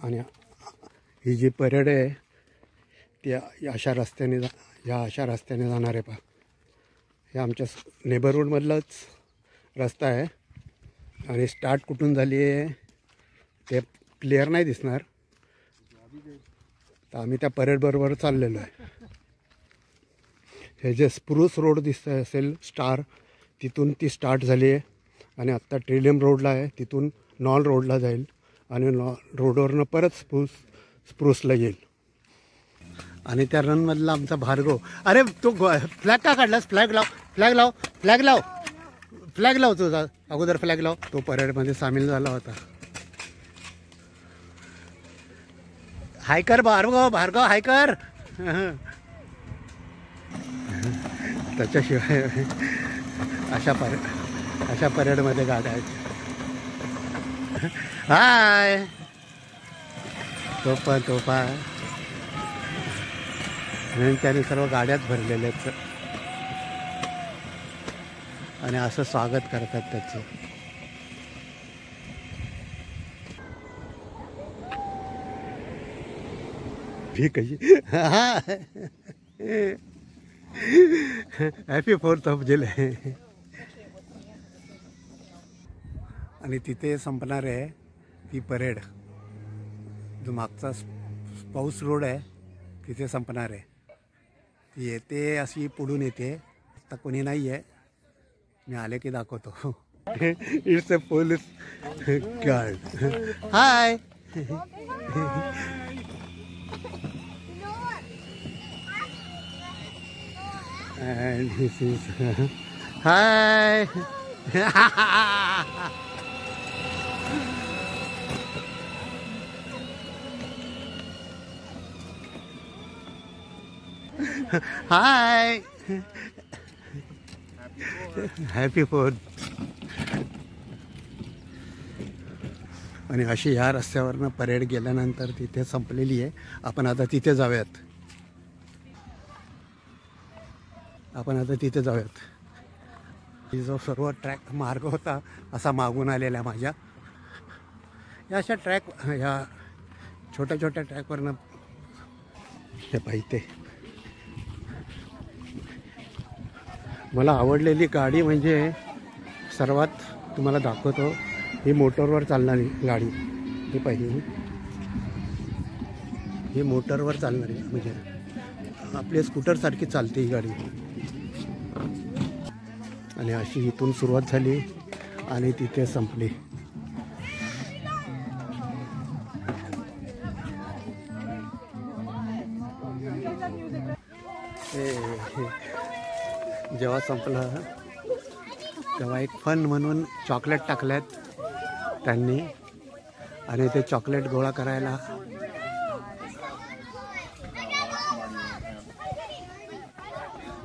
आणि ही जी परेड आहे ती अशा रस्त्याने अशा रस्त्याने जाणार आहे पहा. हे आमच्या नेबरहूडमधलाच रस्ता आहे आणि स्टार्ट कुठून झाली आहे ते क्लिअर नाही दिसणार. तर आम्ही त्या परेडबरोबर चाललेलो आहे. हे जे स्प्रूस रोड दिसत असेल स्टार, तिथून ती स्टार्ट झाली आहे आणि आत्ता ट्रिलियम रोडला आहे, तिथून नॉल रोडला जाईल आणि रोडवरनं परत स्प्रूसला येईल. आणि त्या रनमधला आमचा भार्गव, अरे तो फ्लॅग का काढलास? फ्लॅग लाव, फ्लॅग लाव, फ्लॅग लाव, फ्लॅग लाव, तुझा अगोदर फ्लॅग लाव. तो परेडमध्ये सामील झाला होता. हाय कर भार्गव, भार्गव हाय कर. त्याच्याशिवाय अशा परेडमध्ये गाड्या आहेत. हाय तोफा आणि त्याने सर्व गाड्याच भरलेल्या आहेत आणि असं स्वागत करतात त्याचं. ठीक आहे. हॅपी 4th ऑफ जुलै. आणि तिथे संपणार आहे ती परेड. जो मागचा स्पाऊस रोड आहे तिथे संपणार आहे. ती येते अशी पुढून येते. आता कोणी नाही आहे, मी आले की दाखवतो. It's a police guard. High. And this is hi. Hi. Happy 4th. आणि अशी ह्या रस्त्यावरनं परेड गेल्यानंतर तिथे संपलेली आहे. आपण आता तिथे जाऊयात. ही जो सर्व ट्रॅक मार्ग होता असा मागून आलेला माझ्या, या अशा ट्रॅक, ह्या छोट्या छोट्या ट्रॅकवरनं हे पाहिजे. मला आवडलेली गाडी म्हणजे सर्वात तुम्हाला दाखवतो, ही मोटरवर चालणारी गाडी. ही पाहिजे, ही मोटरवर चालणारी, म्हणजे आपली स्कूटरसारखी चालते ही गाडी. आणि अशी इथून सुरुवात झाली आणि तिथे संपली. जेव्हा संपलं तेव्हा एक फन म्हणून चॉकलेट टाकल्यात त्यांनी आणि ते चॉकलेट गोळा करायला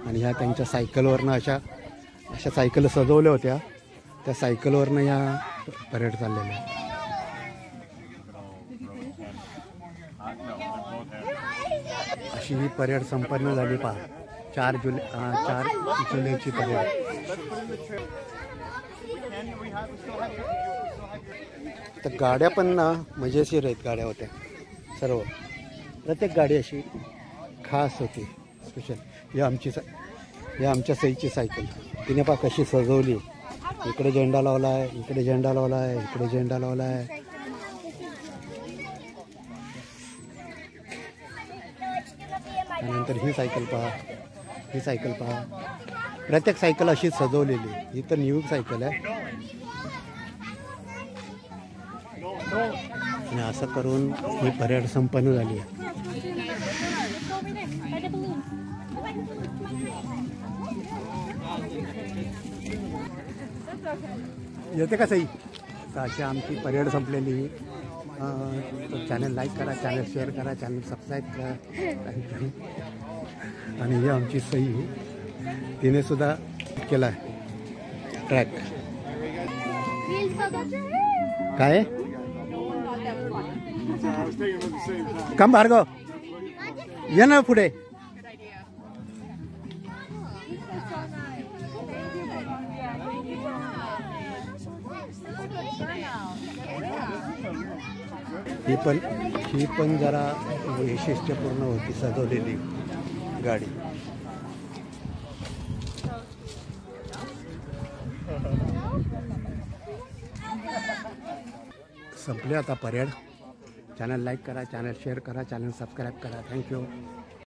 आणि ह्या त्यांच्या सायकलवरनं अशा सायकल सजवल्या होत्या. त्या सायकलवरनं या परेड चाललेल्या. अशी ही परेड संपन्न झाली पहा. 4 जुलैची परेड. तर गाड्या पण ना मजेशीर आहेत. गाड्या होत्या सर्व, प्रत्येक गाडी अशी खास होती, स्पेशल. ही आमच्या सईची सायकल. तिने पहा कशी सजवली. इकडे झेंडा लावला आहे, इकडे झेंडा लावला आहे, इकडे झेंडा लावला आहे. त्यानंतर ही सायकल पहा, प्रत्येक सायकल अशीच सजवलेली. ही तर न्यू सायकल आहे. आणि असं करून ही परेड संपन्न झाली आहे. येते का सई? तर अशी आमची परेड संपलेली. चॅनल लाईक करा, चॅनल शेअर करा, चॅनल सबस्क्राईब करा. आणि ही आमची सई, तिने सुद्धा केला आहे ट्रॅक. काय कम भार्गव, ये ना पुढे. ही पण जरा वैशिष्ट्यपूर्ण होती सजवलेली गाडी. संपले आता परेड. चॅनल लाईक करा, चॅनल शेअर करा, चॅनल सबस्क्राईब करा. थँक्यू.